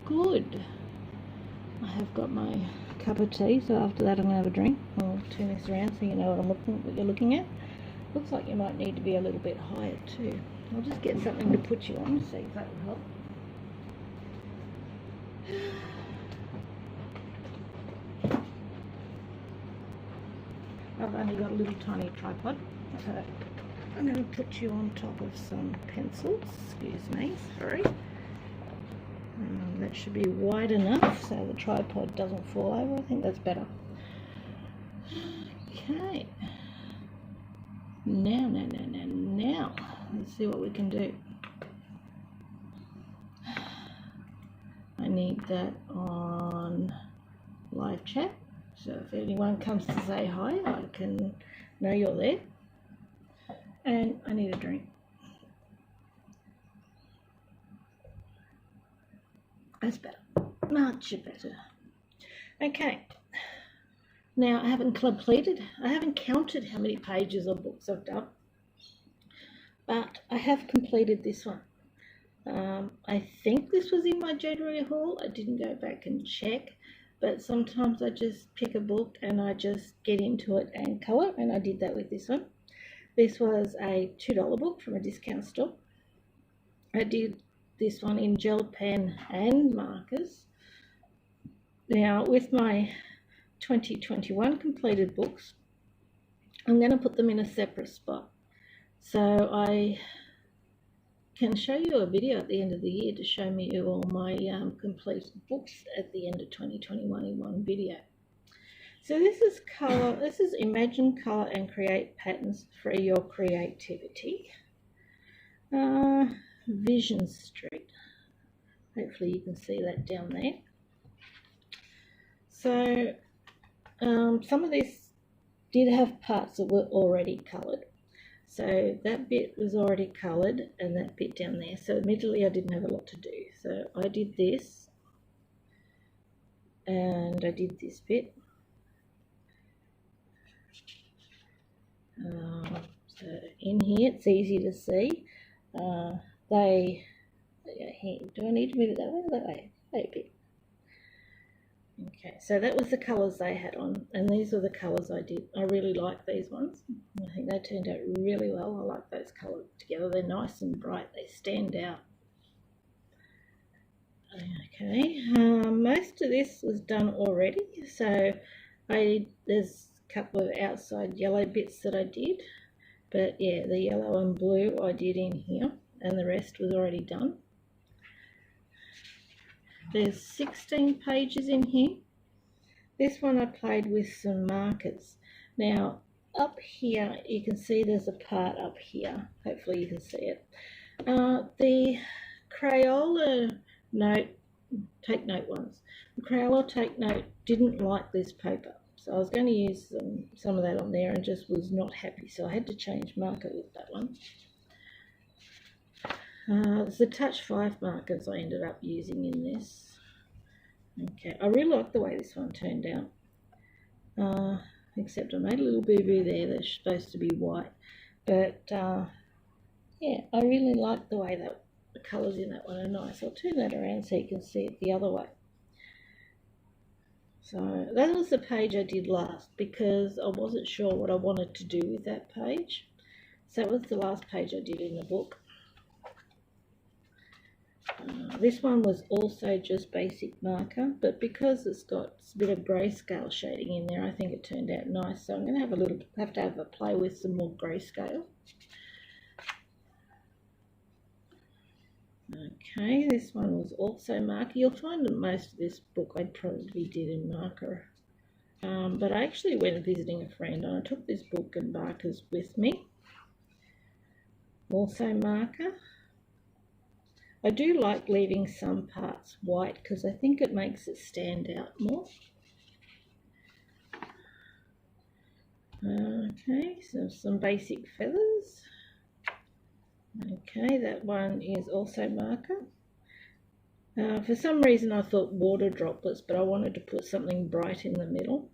good. I have got my cup of tea, so after that I'm going to have a drink. I'll turn this around so you know what you're looking at. Looks like you might need to be a little bit higher too. I'll just get something to put you on, see if that will help. I've only got a little tiny tripod, so I'm going to put you on top of some pencils. Excuse me, sorry. That should be wide enough so the tripod doesn't fall over. I think that's better. Okay. Now, let's see what we can do. I need that on live chat, so if anyone comes to say hi, I can know you're there. And I need a drink. That's better, much better. Okay, now I haven't counted how many pages of books I've done, but I have completed this one. I think this was in my January haul. I didn't go back and check, but sometimes I just pick a book and I just get into it and colour, and I did that with this one. This was a $2 book from a discount store. I did this one in gel pen and markers. Now with my 2021 completed books, I'm going to put them in a separate spot. So I can show you a video at the end of the year to show me all my completed books at the end of 2021 in one video. So this is colour. This is Imagine, Colour and Create Patterns for Your Creativity. Vision Street. Hopefully you can see that down there. So some of this did have parts that were already coloured. So that bit was already coloured and that bit down there. So admittedly I didn't have a lot to do. So I did this and I did this bit. So in here it's easy to see. Do I need to move it that way or that way? Maybe. Okay, so that was the colours they had on, and these are the colours I did. I really like these ones. I think they turned out really well. I like those colours together. They're nice and bright. They stand out. Okay, most of this was done already. So there's a couple of outside yellow bits that I did. But yeah, the yellow and blue I did in here, and the rest was already done. There's 16 pages in here. This one I played with some markers. Now, up here, you can see there's a part up here. Hopefully you can see it. The Crayola Take Note ones. The Crayola Take Note didn't like this paper. So I was going to use some of that on there and just was not happy. So I had to change marker with that one. It's the Touch 5 markers I ended up using in this. Okay, I really like the way this one turned out. Except I made a little boo-boo there that's supposed to be white. But yeah, I really like the way that the colours in that one are nice. I'll turn that around so you can see it the other way. So that was the page I did last because I wasn't sure what I wanted to do with that page. So that was the last page I did in the book. This one was also just basic marker, but because it's got a bit of grayscale shading in there, I think it turned out nice. So I'm going to have a play with some more grayscale. Okay, this one was also marker. You'll find that most of this book I probably did in marker. But I actually went visiting a friend and I took this book and markers with me. Also marker. I do like leaving some parts white because I think it makes it stand out more. Okay, so some basic feathers. Okay, that one is also marker. For some reason I thought water droplets, but I wanted to put something bright in the middle.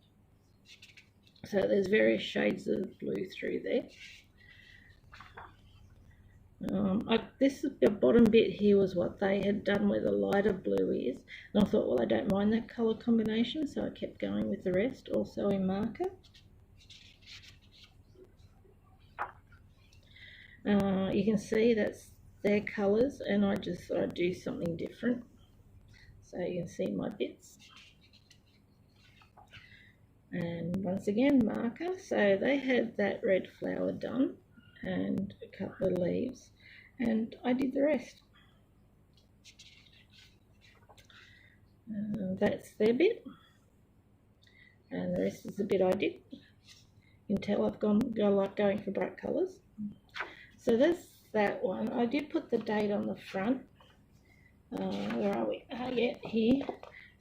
So there's various shades of blue through there. This the bottom bit here was what they had done where the lighter blue is, and I thought, well, I don't mind that colour combination, so I kept going with the rest, also in marker. You can see that's their colours, and I just thought I'd do something different, so you can see my bits. And once again, marker. So they had that red flower done and a couple of leaves, and I did the rest. That's their bit, and the rest is the bit I did. You can tell I like going for bright colours. So that's that one. I did put the date on the front. Where are we? Yeah, here.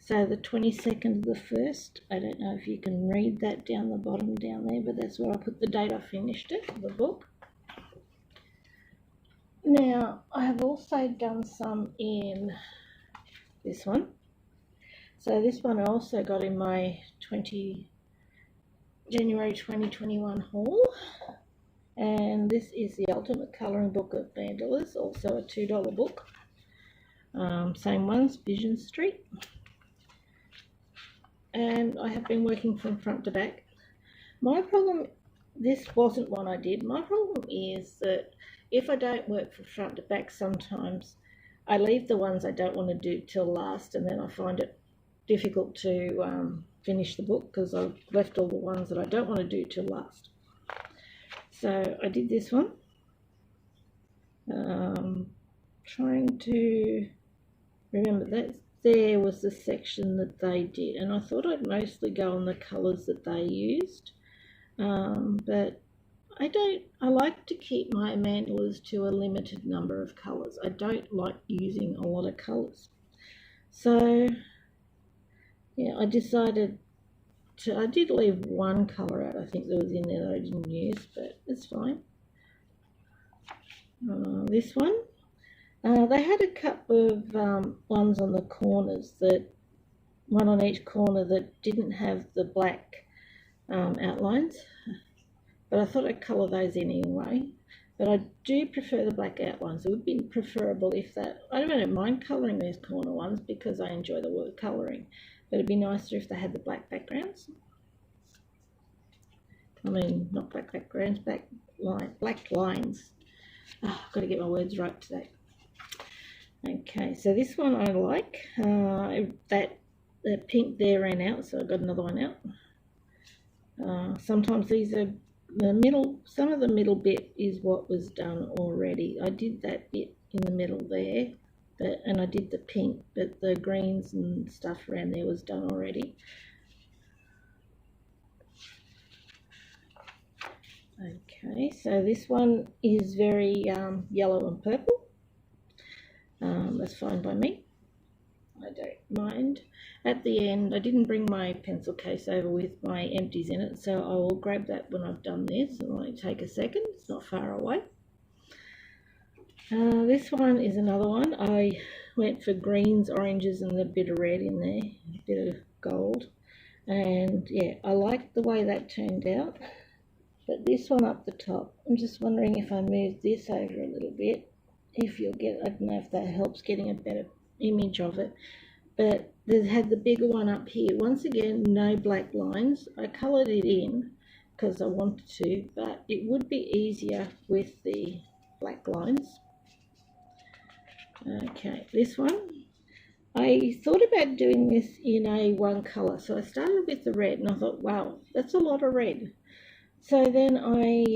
So the 22nd of the 1st. I don't know if you can read that down the bottom down there, but that's where I put the date I finished it, the book. Now, I have also done some in this one. So this one I also got in my January 2021 haul. And this is the Ultimate Colouring Book of Mandalas, also a $2 book. Same ones, Vision Street. And I have been working from front to back. My problem, this wasn't one I did. My problem is that if I don't work from front to back, sometimes I leave the ones I don't want to do till last, and then I find it difficult to finish the book because I've left all the ones that I don't want to do till last. So I did this one, trying to remember that there was the section that they did, and I thought I'd mostly go on the colours that they used, but I like to keep my mandalas to a limited number of colours. I don't like using a lot of colours. So yeah, I decided I did leave one colour out, I think that was in there that I didn't use, but it's fine. This one, they had a couple of ones on the corners, one on each corner that didn't have the black outlines, but I thought I'd colour those in anyway. But I do prefer the black outlines. It would be preferable if I don't mind colouring these corner ones because I enjoy the word colouring. But it'd be nicer if they had the black backgrounds. I mean, not black backgrounds, black lines. Oh, I've got to get my words right today. Okay, so this one I like. That pink there ran out, so I got another one out. Sometimes these are the middle. Some of the middle bit is what was done already. I did that bit in the middle there. And I did the pink, but the greens and stuff around there was done already. Okay, so this one is very yellow and purple. That's fine by me. I don't mind. At the end, I didn't bring my pencil case over with my empties in it, so I will grab that when I've done this. It'll only take a second. It's not far away. This one is another one. I went for greens, oranges, and a bit of red in there, a bit of gold. And yeah, I like the way that turned out. But this one up the top, I'm just wondering if I move this over a little bit, if you'll get, I don't know if that helps getting a better image of it. But they had the bigger one up here. Once again, no black lines. I coloured it in because I wanted to, but it would be easier with the black lines. Okay, this one, I thought about doing this in a one colour. So I started with the red and I thought, wow, that's a lot of red. So then I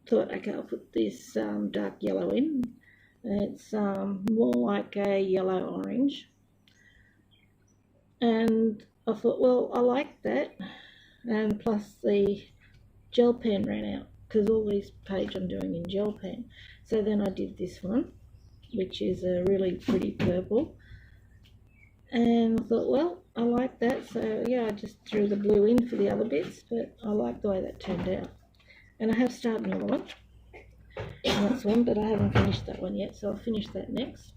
thought, okay, I'll put this dark yellow in. It's more like a yellow-orange. And I thought, well, I like that. And plus the gel pen ran out because all these pages I'm doing in gel pen. So then I did this one, which is a really pretty purple. And I thought, well, I like that, so yeah, I just threw the blue in for the other bits, but I like the way that turned out. And I have started another one, and that's one, but I haven't finished that one yet, so I'll finish that next.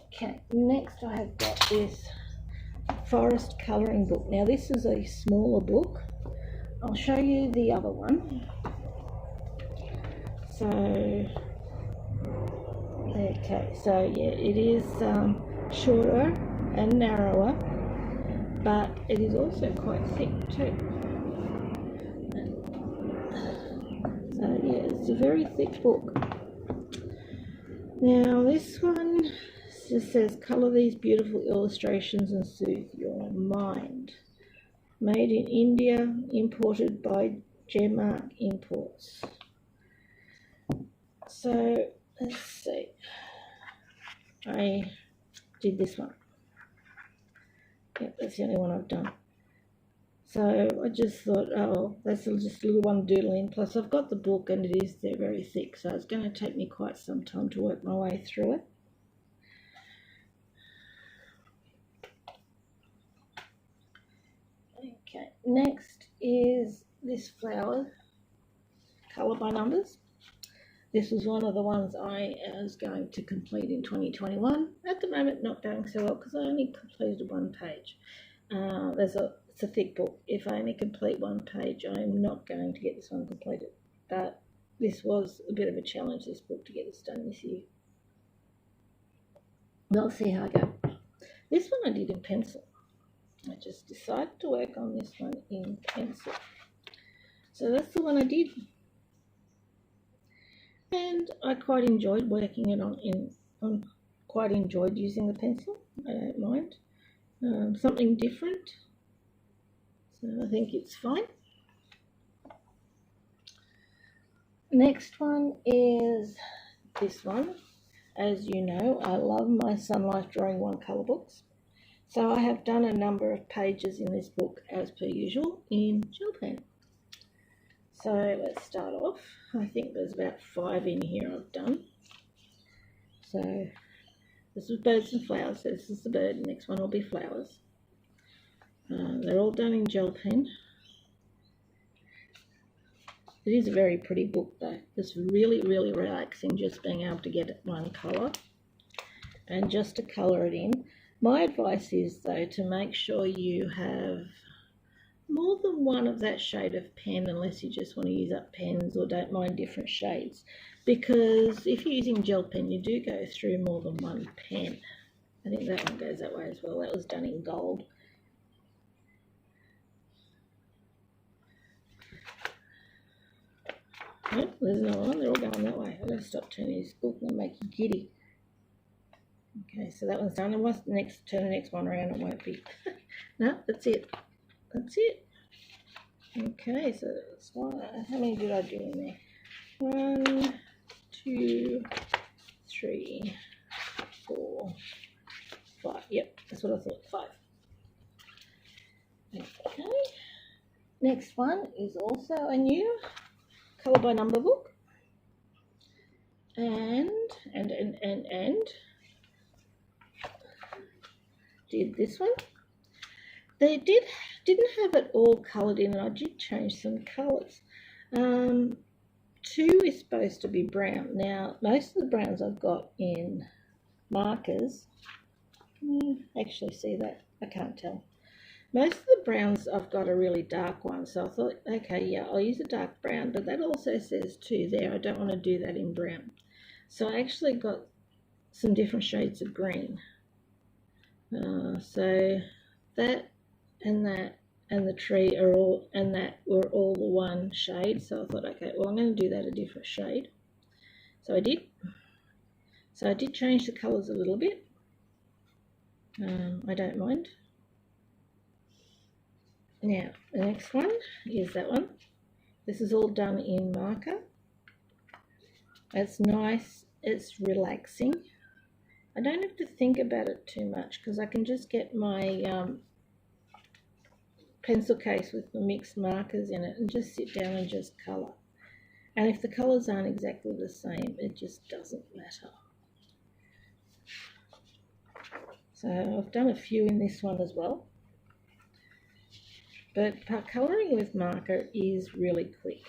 Okay, next I have got this forest colouring book. Now this is a smaller book. I'll show you the other one. So, okay, so yeah, it is shorter and narrower, but it is also quite thick too. So yeah, it's a very thick book. Now this one just says, colour these beautiful illustrations and soothe your mind. Made in India, imported by Gemark Imports. So let's see. I did this one. Yep, that's the only one I've done. So I just thought, oh, that's just a little one doodling. Plus I've got the book and it is there very thick, so it's going to take me quite some time to work my way through it. Okay, next is this flower, colour by numbers. This was one of the ones I was going to complete in 2021. At the moment, not going so well because I only completed one page. It's a thick book. If I only complete one page, I'm not going to get this one completed. But this was a bit of a challenge, this book, to get this done this year. We'll see how I go. This one I did in pencil. I just decided to work on this one in pencil. So that's the one I did. And I quite enjoyed working it on. Quite enjoyed using the pencil. I don't mind. Something different. So I think it's fine. Next one is this one. As you know, I love my Sun Life Drawing One colour books. So I have done a number of pages in this book as per usual in gel pen. So let's start off. I think there's about 5 in here I've done. So this is birds and flowers. So this is the bird. The next one will be flowers. They're all done in gel pen. It is a very pretty book though. It's really, really relaxing just being able to get one colour and just to colour it in. My advice is though to make sure you have more than one of that shade of pen, unless you just want to use up pens or don't mind different shades, because if you're using gel pen you do go through more than one pen. I think that one goes that way as well. That was done in gold. Oh, there's another one. They're all going that way. I've got to stop turning this book and make you giddy. Okay, so that one's done. And once turn the next one around, it won't be. No, that's it. That's it. Okay, so that's one. How many did I do in there? 1, 2, 3, 4, 5. Yep, that's what I thought. 5. Okay. Next one is also a new colour by number book. And did this one. They didn't have it all coloured in, and I did change some colours. 2 is supposed to be brown. Now, most of the browns I've got in markers. Can you actually see that? I can't tell. Most of the browns I've got are really dark ones, so I thought, okay, yeah, I'll use a dark brown, but that also says 2 there. I don't want to do that in brown. So I actually got some different shades of green. So that and the tree are all, and that were all the one shade. So I thought, okay, well, I'm going to do that a different shade. So I did. So I did change the colours a little bit. I don't mind. Now, the next one is that one. This is all done in marker. It's nice. It's relaxing. I don't have to think about it too much because I can just get my pencil case with the mixed markers in it and just sit down and just colour. And if the colours aren't exactly the same, it just doesn't matter. So I've done a few in this one as well. But colouring with marker is really quick.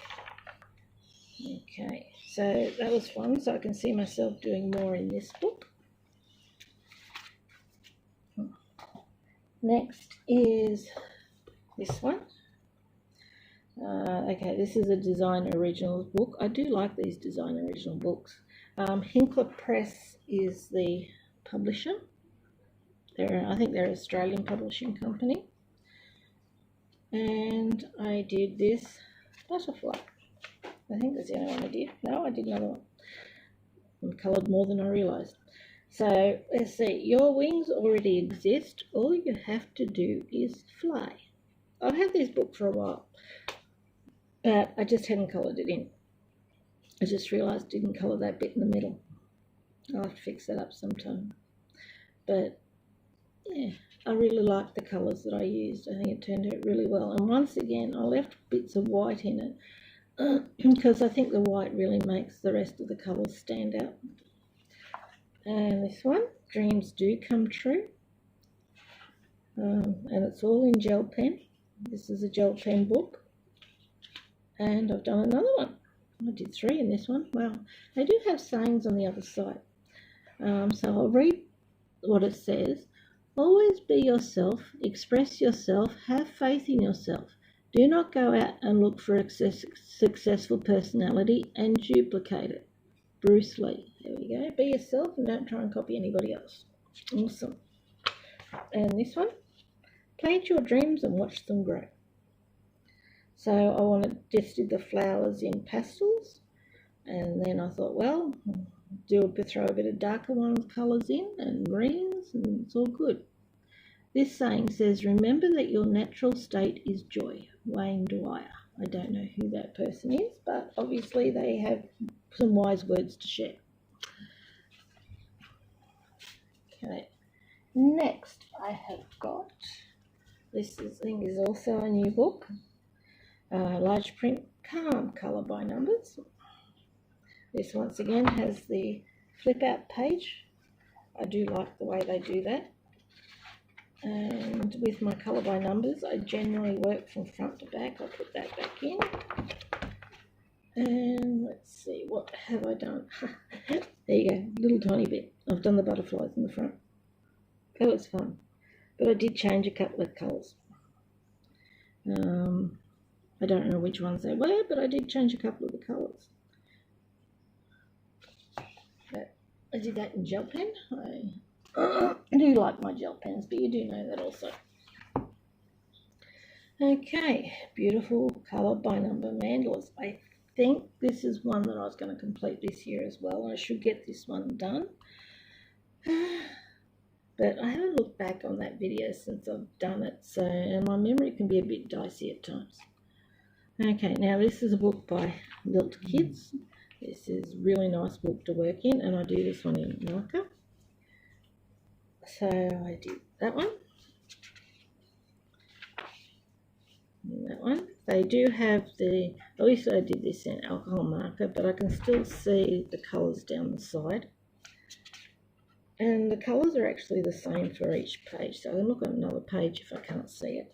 Okay, so that was fun. So I can see myself doing more in this book. Next is this one. Okay, this is a Design Originals book. I do like these Design Original books. Hinkler Press is the publisher. I think they're an Australian publishing company. And I did this butterfly. I think that's the only one I did. No, I did another one. I coloured more than I realised. So let's see. Your wings already exist. All you have to do is fly. I've had this book for a while, but I just hadn't coloured it in. I just realised I didn't colour that bit in the middle. I'll have to fix that up sometime. But yeah, I really like the colours that I used. I think it turned out really well. And once again, I left bits of white in it because I think the white really makes the rest of the colours stand out. And this one, Dreams Do Come True. And it's all in gel pen. This is a gel pen book. And I've done another one. I did 3 in this one. Wow. They do have sayings on the other side. So I'll read what it says. Always be yourself, express yourself, have faith in yourself. Do not go out and look for a successful personality and duplicate it. Bruce Lee. There we go. Be yourself and don't try and copy anybody else. Awesome. And this one, plant your dreams and watch them grow. So I just did the flowers in pastels, and then I thought, well, throw a bit of darker colours in and greens, and it's all good. This saying says, remember that your natural state is joy. Wayne Dwyer. I don't know who that person is, but obviously they have some wise words to share. Okay, next I have got, this thing is also a new book, large print, Calm, colour by numbers. This once again has the flip out page. I do like the way they do that. And with my colour by numbers, I generally work from front to back. I'll put that back in. And let's see, what have I done? There you go, little tiny bit. I've done the butterflies in the front. That was fun. But I did change a couple of colours. I don't know which ones they were, but I did change a couple of the colours. I did that in gel pen. I do like my gel pens, but you do know that also. Okay, beautiful colour by number mandalas. I think this is one that I was going to complete this year as well. I should get this one done. But I haven't looked back on that video since I've done it, and my memory can be a bit dicey at times. Okay, now this is a book by Lilt Kids. This is a really nice book to work in, and I do this one in marker. So I did that one. And that one. They do have the, at least I did this in alcohol marker, but I can still see the colours down the side. And the colours are actually the same for each page, so I can look at another page if I can't see it.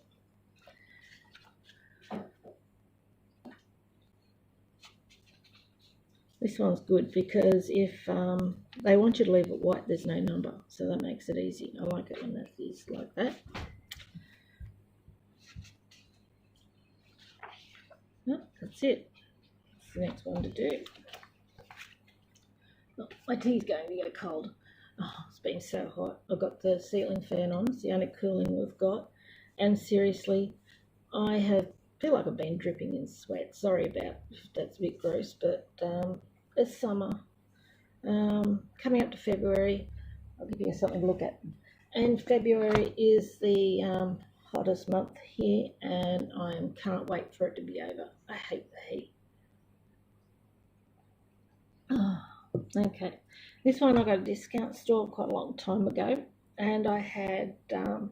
This one's good because if they want you to leave it white, there's no number, so that makes it easy. I like it when that is like that. Oh, that's it. That's the next one to do. Oh, my tea's going to get cold. Oh, it's been so hot. I've got the ceiling fan on. It's the only cooling we've got. And seriously, I feel like I've been dripping in sweat. Sorry about if that's a bit gross, but it's summer. Coming up to February, I'll give you something to look at. And February is the hottest month here, and I can't wait for it to be over. I hate the heat. Oh, okay. This one I got at a discount store quite a long time ago, and I had a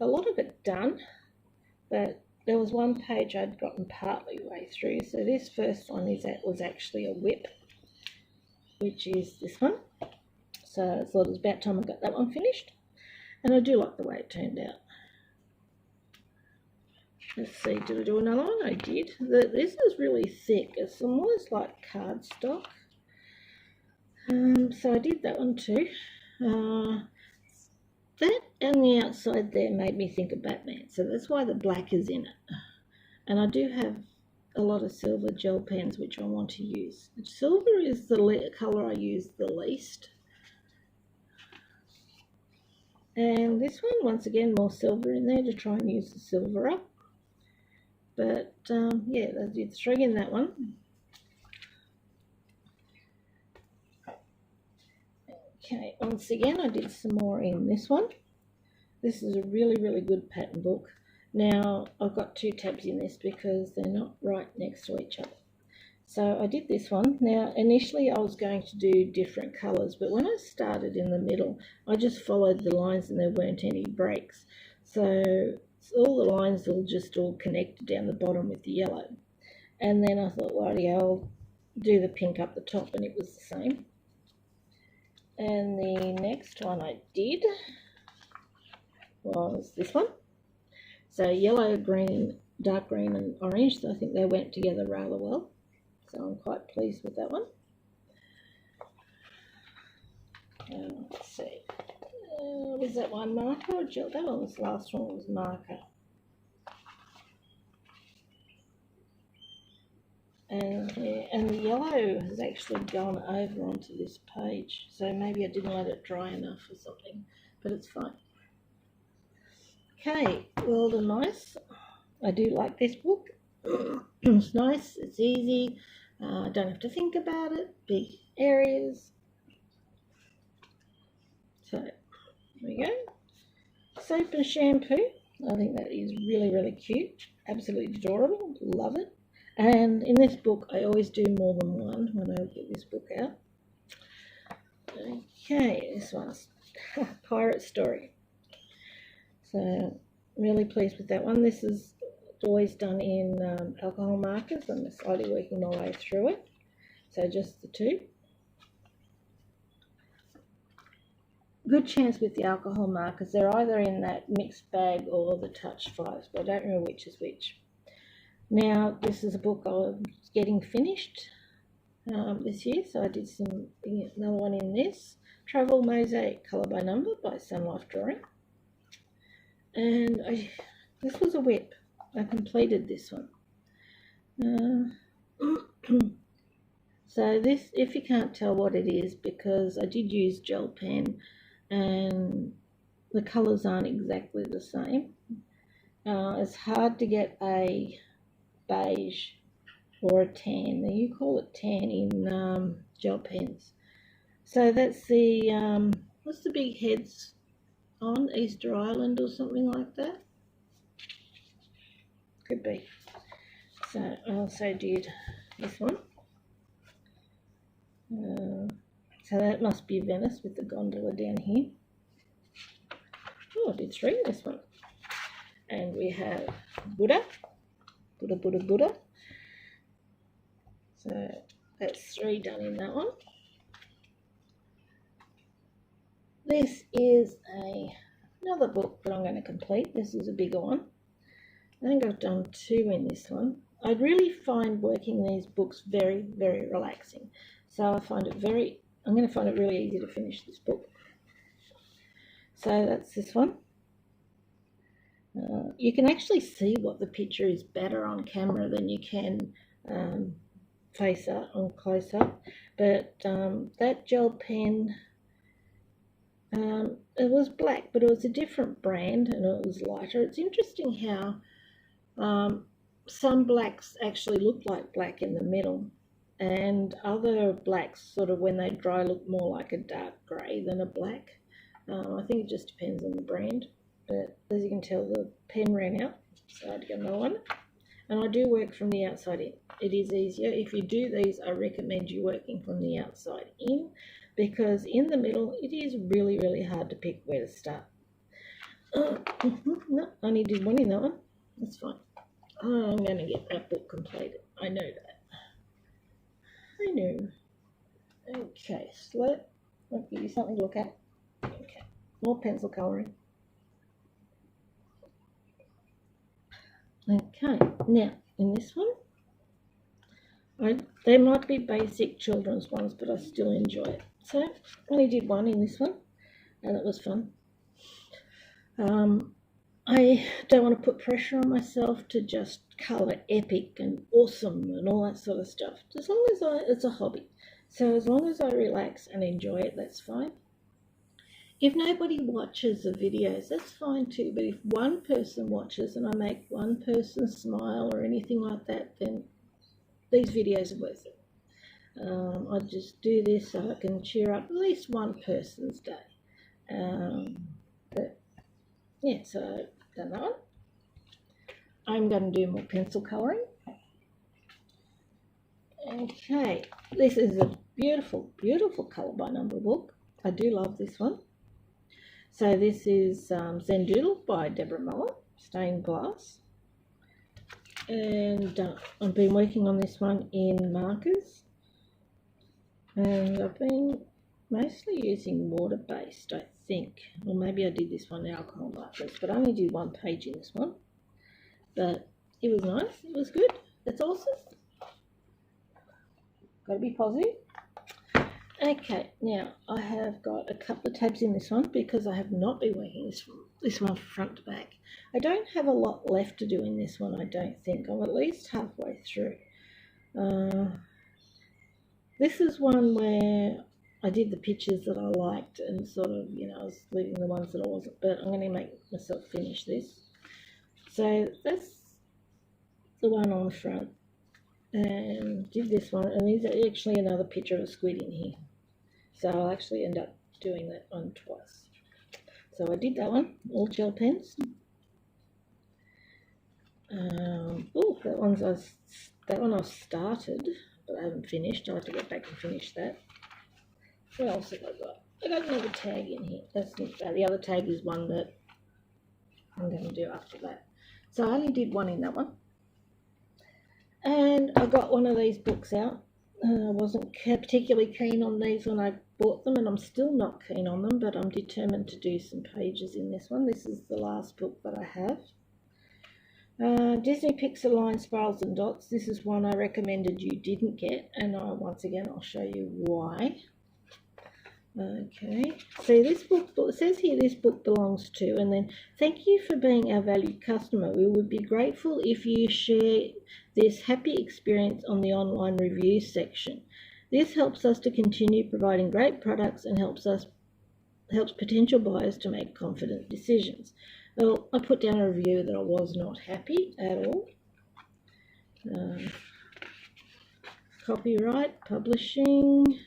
lot of it done, but there was one page I'd gotten partly way through. So this first one was actually a whip, which is this one. So I thought it was about time I got that one finished, and I do like the way it turned out. Let's see, did I do another one? I did. This is really thick. It's almost like cardstock. So I did that one too. That and the outside there made me think of Batman, so that's why the black is in it. And I do have a lot of silver gel pens which I want to use. Silver is the colour I use the least. And this one, once again, more silver in there to try and use the silver up. But yeah, I did 3 in that one. Okay, once again, I did some more in this one. This is a really, really good pattern book. Now, I've got 2 tabs in this because they're not right next to each other. So I did this one. Now, initially I was going to do different colours, but when I started in the middle, I just followed the lines and there weren't any breaks. So all the lines will just all connect down the bottom with the yellow. And then I thought, well, yeah, I'll do the pink up the top, and it was the same. And the next one I did was this one. So yellow, green, dark green and orange, so I think they went together rather well. So I'm quite pleased with that one. Let's see. Was that one marker or gel? That one was the last one, was marker. And the yellow has actually gone over onto this page. So maybe I didn't let it dry enough or something, but it's fine. Okay, well done, nice. I do like this book. It's nice, it's easy. I don't have to think about it. Big areas. So there we go. Soap and shampoo. I think that is really, really cute. Absolutely adorable. Love it. And in this book, I always do more than one when I get this book out. Okay, this one's Pirate Story. So really pleased with that one. This is always done in alcohol markers. I'm slowly working my way through it. So just the 2. Good chance with the alcohol markers. They're either in that mixed bag or the Touch 5s, but I don't remember which is which. Now, this is a book I was getting finished this year, so I did another one in this. Travel Mosaic, Colour by Number by Sun Life Drawing. And this was a whip. I completed this one. So this, if you can't tell what it is, because I did use gel pen and the colours aren't exactly the same. It's hard to get a beige or a tan. Now you call it tan in gel pens. So that's the, what's the big heads on? Easter Island or something like that? Could be. So I also did this one. So that must be Venice with the gondola down here. Oh, I did 3 in this one. And we have Buddha. Buddha. So that's 3 done in that one. This is another book that I'm going to complete. This is a bigger one. I think I've done 2 in this one. I really find working these books very, very relaxing. So I'm going to find it really easy to finish this book. So that's this one. You can actually see what the picture is better on camera than you can face up on close up. But that gel pen, it was black, but it was a different brand and it was lighter. It's interesting how some blacks actually look like black in the middle, and other blacks sort of when they dry look more like a dark grey than a black. I think it just depends on the brand, but as you can tell the pen ran out, so I had to get another one. And I do work from the outside in. It is easier. If you do these, I recommend you working from the outside in, because in the middle it is really, really hard to pick where to start. No, I only did 1 in that one. That's fine. I'm going to get that book completed. I know that. I know. Okay, so I'll give you something to look at. Okay, more pencil colouring. Okay, now in this one, they might be basic children's ones, but I still enjoy it. So I only did 1 in this one, and it was fun. I don't want to put pressure on myself to just colour epic and awesome and all that sort of stuff. As long as it's a hobby. So as long as I relax and enjoy it, that's fine. If nobody watches the videos, that's fine too. But if one person watches and I make one person smile or anything like that, then these videos are worth it. I just do this so I can cheer up at least one person's day. But yeah, so I've done that one. I'm going to do more pencil colouring. Okay, this is a beautiful, beautiful colour by number book. I do love this one. So this is Zen Doodle by Deborah Muller, stained glass. And I've been working on this one in markers. And I've been mostly using water-based, I think. Or maybe I did this one in alcohol markers, but I only did one page in this one. But it was nice, it was good. It's awesome. Got to be positive. Okay, now I have got a couple of tabs in this one because I have not been working this one front to back. I don't have a lot left to do in this one, I don't think. I'm at least halfway through. This is one where I did the pictures that I liked and sort of, I was leaving the ones that I wasn't, but I'm going to make myself finish this. So that's the one on the front. And did this one, and there's actually another picture of a squid in here. So I'll actually end up doing that one twice. So I did that one, all gel pens. Oh, that one I've started, but I haven't finished. I'll have to get back and finish that. What else have I got? I got another tag in here. That's not bad. The other tag is one that I'm going to do after that. So I only did one in that one. And I got one of these books out. I wasn't particularly keen on these when I bought them, and I'm still not keen on them, but I'm determined to do some pages in this one. This is the last book that I have. Disney Pixar Line Spirals and Dots. This is one I recommended you didn't get, and once again I'll show you why. Okay, see this book, it says here this book belongs to, and then thank you for being our valued customer. We would be grateful if you share this happy experience on the online review section. This helps us to continue providing great products and helps potential buyers to make confident decisions. Well, I put down a review that I was not happy at all. Copyright, publishing.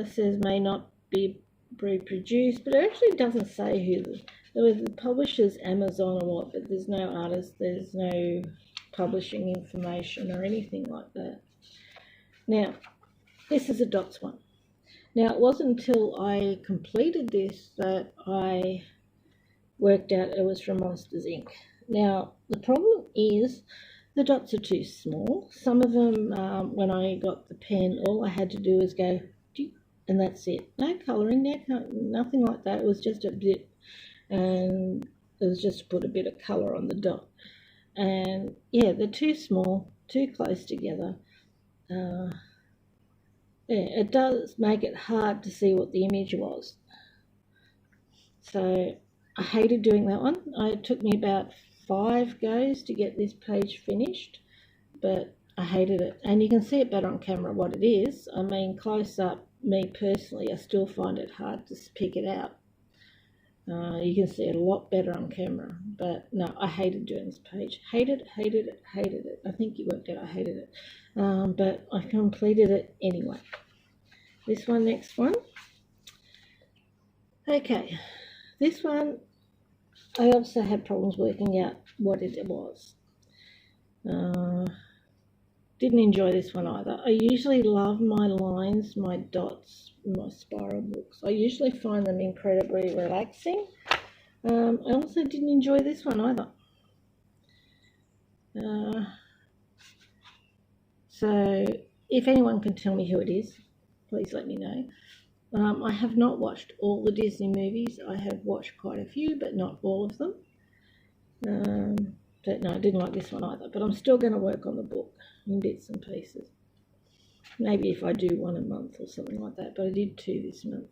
Says may not be reproduced, but it actually doesn't say who the publisher's Amazon or what, but there's no artist, there's no publishing information or anything like that. Now, this is a dots one. Now, it wasn't until I completed this that I worked out it was from Monsters Inc. Now, the problem is the dots are too small. Some of them, when I got the pen, all I had to do was go, and that's it. No colouring, nothing like that. It was just a bit, and it was just to put a bit of colour on the dot. And yeah, they're too small, too close together. Yeah, it does make it hard to see what the image was. So I hated doing that one. It took me about 5 goes to get this page finished, but I hated it. And you can see it better on camera what it is. I mean, close up, me personally, I still find it hard to pick it out. You can see it a lot better on camera, but no, I hated doing this page. Hated it. I think you worked out I hated it, but I completed it anyway. This one, next one. Okay, this one, I also had problems working out what it was. Didn't enjoy this one either. I usually love my lines, my dots, my spiral books. I usually find them incredibly relaxing. I also didn't enjoy this one either. So if anyone can tell me who it is, please let me know. I have not watched all the Disney movies. I have watched quite a few, but not all of them. But no, I didn't like this one either. But I'm still going to work on the book in bits and pieces. Maybe if I do one a month or something like that. But I did 2 this month.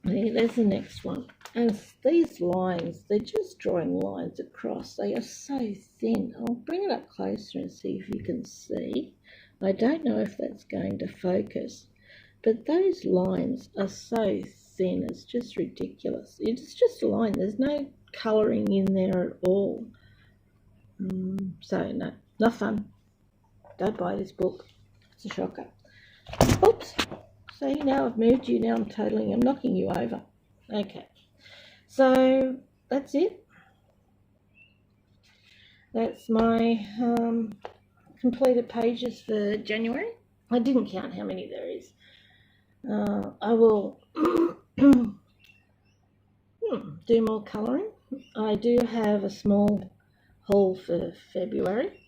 There's the next one. And these lines, they're just drawing lines across. They are so thin. I'll bring it up closer and see if you can see. I don't know if that's going to focus, but those lines are so thin. It's just ridiculous. It's just a line. There's no colouring in there at all. So no, not fun. Don't buy this book. It's a shocker. Oops. So now I've moved you. Now I'm knocking you over. Okay. So that's it. That's my completed pages for January. I didn't count how many there is. I will do more colouring. I do have a small haul for February.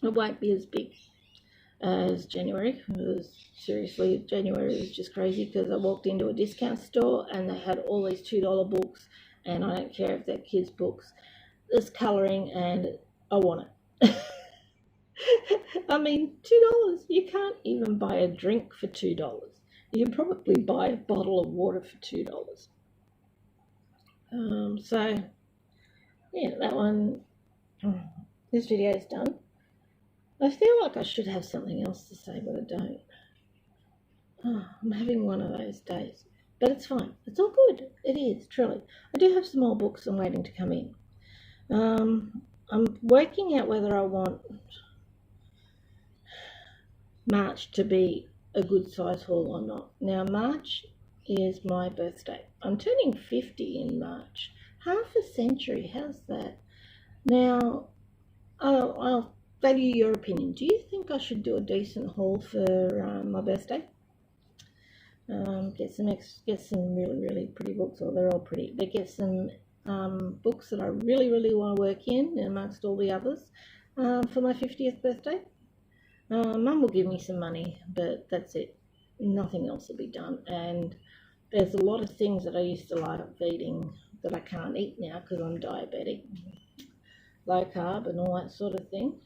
It won't be as big as January, because seriously, January was just crazy because I walked into a discount store and they had all these $2 books, and I don't care if they're kids' books. There's colouring and I want it. I mean, $2, you can't even buy a drink for $2. You can probably buy a bottle of water for $2. So yeah, that one, this video is done. I feel like I should have something else to say, but I don't. I'm having one of those days, but it's fine. It's all good. It is, truly. I do have some more books I'm waiting to come in. I'm working out whether I want March to be a good size haul or not. Now, March is my birthday. I'm turning 50 in March. Half a century, how's that? Now, I'll value your opinion. Do you think I should do a decent haul for my birthday? Get some really pretty books. Or they're all pretty. But get some books that I really want to work in amongst all the others for my 50th birthday. Mum will give me some money, but that's it. Nothing else will be done. And there's a lot of things that I used to like eating that I can't eat now because I'm diabetic, low carb and all that sort of thing.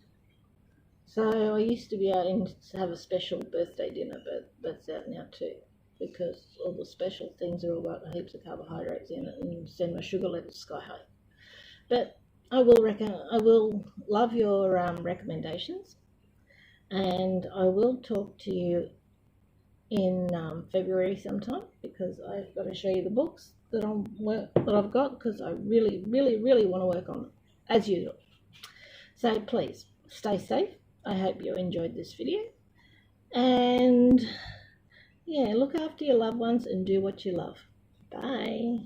So I used to be able to have a special birthday dinner, but that's out now too, because all the special things are all got heaps of carbohydrates in it and send my sugar levels sky high. But I will love your recommendations, and I will talk to you in February sometime, because I've got to show you the books that I've got, because I really want to work on them as usual. So please stay safe. I hope you enjoyed this video, and yeah, look after your loved ones and do what you love. Bye.